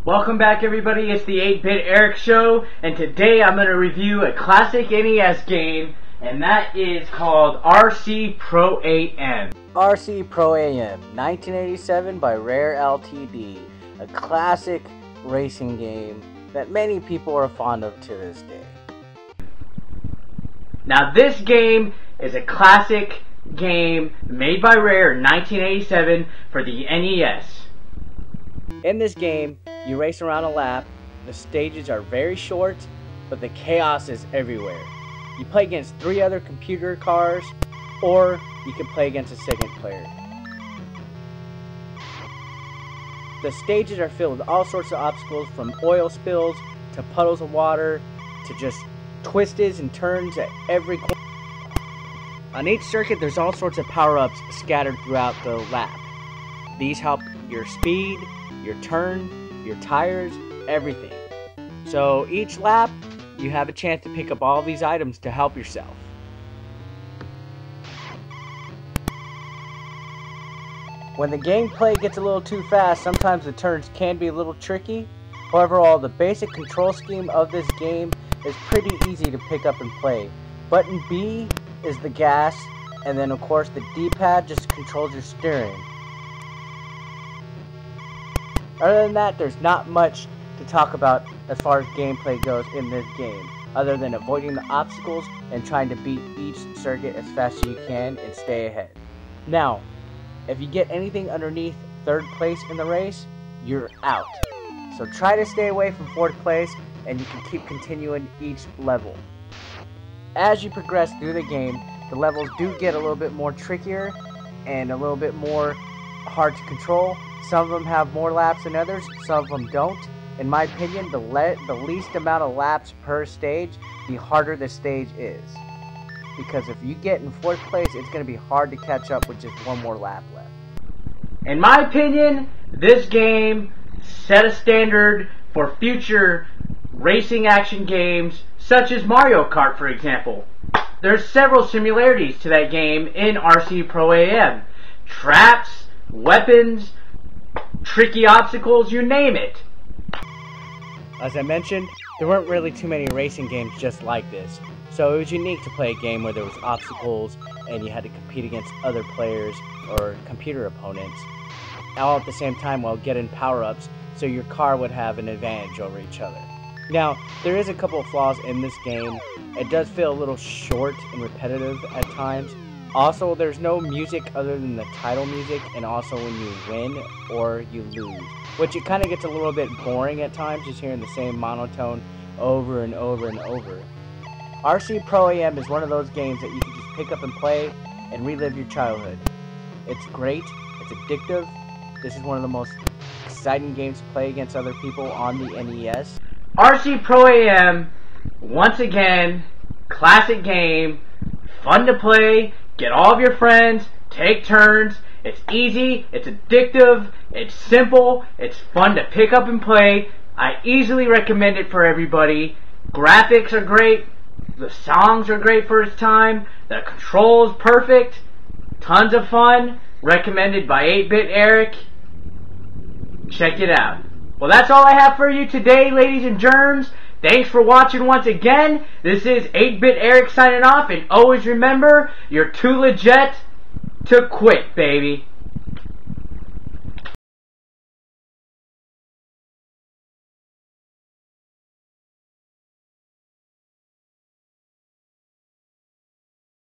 Welcome back, everybody. It's the 8-Bit Eric Show, and today I'm going to review a classic NES game, and that is called RC Pro AM. RC Pro AM, 1987 by Rare Ltd. A classic racing game that many people are fond of to this day. Now, this game is a classic game made by Rare in 1987 for the NES. In this game, you race around a lap. The stages are very short, but the chaos is everywhere. You play against 3 other computer cars, or you can play against a second player. The stages are filled with all sorts of obstacles, from oil spills to puddles of water to just twists and turns at every corner. On each circuit, there's all sorts of power-ups scattered throughout the lap. These help your speed, your turn, your tires, everything. So each lap, you have a chance to pick up all these items to help yourself. When the gameplay gets a little too fast, sometimes the turns can be a little tricky. However, all the basic control scheme of this game is pretty easy to pick up and play. Button B is the gas, and then of course the D-pad just controls your steering. Other than that, there's not much to talk about as far as gameplay goes in this game, other than avoiding the obstacles and trying to beat each circuit as fast as you can and stay ahead. Now, if you get anything underneath 3rd place in the race, you're out. So try to stay away from 4th place, and you can keep continuing each level. As you progress through the game, the levels do get a little bit more trickier and a little bit more hard to control. Some of them have more laps than others, some of them don't. In my opinion, the least amount of laps per stage, the harder the stage is. Because if you get in 4th place, it's going to be hard to catch up with just 1 more lap left. In my opinion, this game set a standard for future racing action games, such as Mario Kart, for example. There's several similarities to that game in RC Pro AM. Traps, weapons, tricky obstacles, you name it. As I mentioned, there weren't really too many racing games just like this, so it was unique to play a game where there was obstacles and you had to compete against other players or computer opponents, all at the same time while getting power-ups, so your car would have an advantage over each other. Now, there is a couple of flaws in this game. It does feel a little short and repetitive at times. Also, there's no music other than the title music, and also when you win or you lose, which it kind of gets a little bit boring at times, just hearing the same monotone over and over and over. RC Pro AM is one of those games that you can just pick up and play and relive your childhood. It's great, it's addictive. This is one of the most exciting games to play against other people on the NES. RC Pro AM, once again, classic game, fun to play. Get all of your friends, take turns, it's easy, it's addictive, it's simple, it's fun to pick up and play. I easily recommend it for everybody. Graphics are great, the songs are great for its time, the control is perfect, tons of fun, recommended by 8-Bit Eric. Check it out. Well, that's all I have for you today, ladies and germs. Thanks for watching once again. This is 8-Bit Eric signing off, and always remember, you're too legit to quit, baby.